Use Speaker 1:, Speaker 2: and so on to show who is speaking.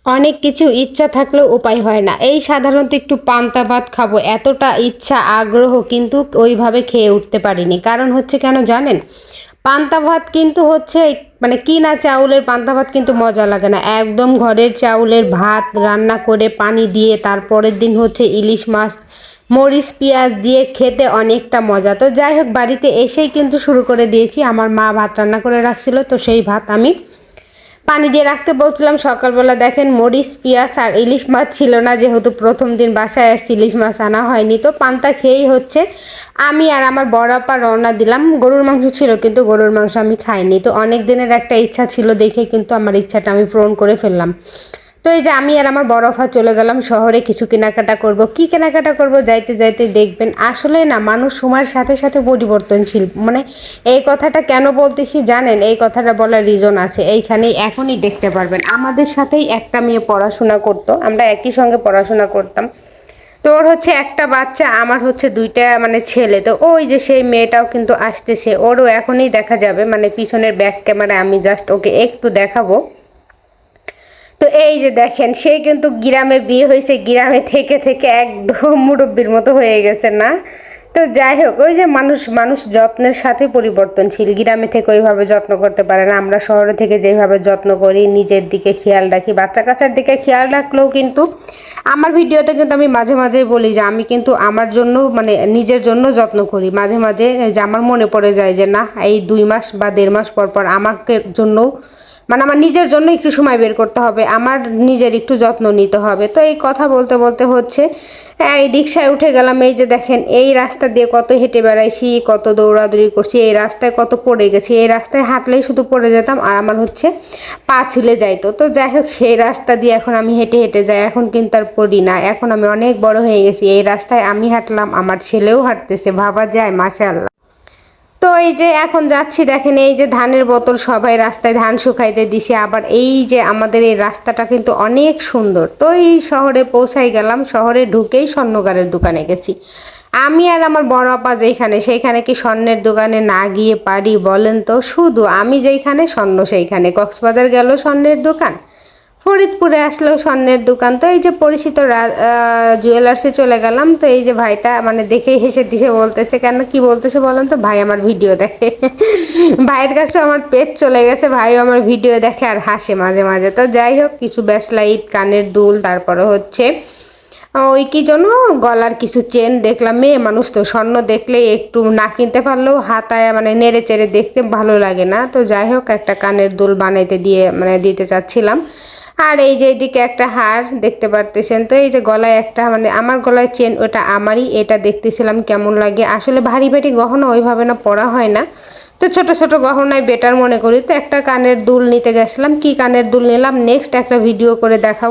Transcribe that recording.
Speaker 1: অনেক কিছু ইচ্ছা থাকলেও উপায় হয় না। এই সাধারণত একটু পান্তা ভাত খাবো এতটা ইচ্ছা আগ্রহ কিন্তু ওইভাবে খেয়ে উঠতে পারিনি। কারণ হচ্ছে কেন জানেন? পান্তা ভাত কিন্তু হচ্ছে মানে কিনা চাউলের পান্তা ভাত কিন্তু মজা লাগে না। একদম ঘরের চাউলের ভাত রান্না করে পানি দিয়ে তারপরের দিন হচ্ছে ইলিশ মাছ মরিচ পেঁয়াজ দিয়ে খেতে অনেকটা মজা। তো যাই হোক বাড়িতে এসেই কিন্তু শুরু করে দিয়েছি। আমার মা ভাত রান্না করে রাখছিল, তো সেই ভাত আমি পানি দিয়ে রাখতে বলছিলাম। সকালবেলা দেখেন মরিচ পেঁয়াজ আর ইলিশ মাছ ছিল না, যেহেতু প্রথম দিন বাসায় আসছি, ইলিশ মাছ আনা হয়নি। তো পান্তা খেয়েই হচ্ছে আমি আর আমার বড় আপা রওনা দিলাম। গরুর মাংস ছিল কিন্তু গরুর মাংস আমি খাইনি। তো অনেক দিনের একটা ইচ্ছা ছিল দেখে কিন্তু আমার ইচ্ছাটা আমি পূরণ করে ফেললাম। তো এই যে আমি আর আমার বড় আপা চলে গেলাম শহরে কিছু কেনাকাটা করব। কি কেনাকাটা করব যাইতে যাইতে দেখবেন আসলে না মানুষ সময়ের সাথে সাথে পরিবর্তনশীল। মানে এই কথাটা কেন বলতেছি জানেন? এই কথাটা বলার রিজন আছে, এইখানেই এখনই দেখতে পারবেন। আমাদের সাথেই একটা মেয়ে পড়াশোনা করতো, আমরা একই সঙ্গে পড়াশোনা করতাম। তো ওর হচ্ছে একটা বাচ্চা, আমার হচ্ছে দুইটা মানে ছেলে। তো ওই যে সেই মেয়েটাও কিন্তু আসতেছে, ওরও এখনই দেখা যাবে, মানে পিছনের ব্যাক ক্যামেরা আমি জাস্ট ওকে একটু দেখাবো। তো এই যে দেখেন সে কিন্তু গ্রামে বিয়ে হয়েছে, গ্রামে থেকে থেকে একদম মুরব্বির মতো হয়ে গেছে না? তো যাই হোক ওই যে মানুষ মানুষ যত্নের সাথে পরিবর্তনশীল। গ্রামে থেকে ওইভাবে যত্ন করতে পারে না, আমরা শহরে থেকে যেভাবে যত্ন করি, নিজের দিকে খেয়াল রাখি, বাচ্চা কাচ্চার দিকে খেয়াল রাখলেও কিন্তু আমার ভিডিওতে কিন্তু আমি মাঝে মাঝে বলি যে আমি কিন্তু আমার জন্য মানে নিজের জন্য যত্ন করি। মাঝে মাঝে যে আমার মনে পড়ে যায় যে না এই 2 মাস বা 1.5 মাস পর পর আমাকে জন্য মানে আমার নিজের জন্য একটু সময় বের করতে হবে, আমার নিজের একটু যত্ন নিতে হবে। তো এই কথা বলতে বলতে হচ্ছে এই রিক্সায় উঠে গেলাম। এই যে দেখেন এই রাস্তা দিয়ে কত হেঁটে বেড়াইছি, কত দৌড়াদৌড়ি করছি, এই রাস্তায় কত পড়ে গেছি। এই রাস্তায় হাঁটলেই শুধু পড়ে যেতাম আর আমার হচ্ছে পা ছিলে যাইতো। তো যাই হোক সেই রাস্তা দিয়ে এখন আমি হেঁটে হেঁটে যাই, এখন কিন্তু আর পড়ি না। এখন আমি অনেক বড় হয়ে গেছি, এই রাস্তায় আমি হাঁটলাম, আমার ছেলেও হাঁটতেছে, ভাবা যায় মাশাআল্লাহ। তো এই যে এখন যাচ্ছি দেখেন এই যে ধানের বোতল সবাই রাস্তায় ধান শুকাইতে দিছে। আবার এই যে আমাদের এই রাস্তাটা কিন্তু অনেক সুন্দর। তো এই শহরে পৌঁছাই গেলাম, শহরে ঢুকেই স্বর্ণকারের দোকানে গেছি আমি আর আমার বড় আপা। যেখানে সেইখানে কি স্বর্ণের দোকানে না গিয়ে পারি বলেন তো? শুধু আমি যেইখানে স্বর্ণ সেইখানে। কক্সবাজার গেল স্বর্ণের দোকান, ফরিদপুরে আসলেও স্বর্ণের দোকান। তো এই যে পরিচিত জুয়েলার্সে চলে গেলাম। তো এই যে ভাইটা মানে দেখেই হেসে দিশে বলতেছে, কেন কি বলতেছে বলেন তো? ভাই আমার ভিডিও দেখে। ভাইয়ের কাছে আমার পেট চলে গেছে, ভাইও আমার ভিডিও দেখে আর হাসে মাঝে মাঝে। তো যাই হোক কিছু ব্যাসলাইট কানের দুল, তারপরে হচ্ছে ওই কি জন্য গলার কিছু চেন দেখলাম। মেয়ে মানুষ তো স্বর্ণ দেখলে একটু না কিনতে পারলেও হাতায় মানে নেড়ে চেড়ে দেখতে ভালো লাগে না? তো যাই হোক একটা কানের দুল বানাইতে দিয়ে মানে দিতে চাচ্ছিলাম। আর এই যে এদিকে একটা হার দেখতে পারতেছেন। তো এই যে গলায় একটা মানে আমার গলায় চেন, ওটা আমারই। এটা দেখতেছিলাম কেমন লাগে। আসলে ভারী ভারী গহনা ওইভাবে না পরা হয় না, তো ছোট ছোট গহনায় বেটার মনে করি। তো একটা কানের দুল নিতে গেছিলাম, কি কানের দুল নিলাম নেক্সট একটা ভিডিও করে দেখাবো।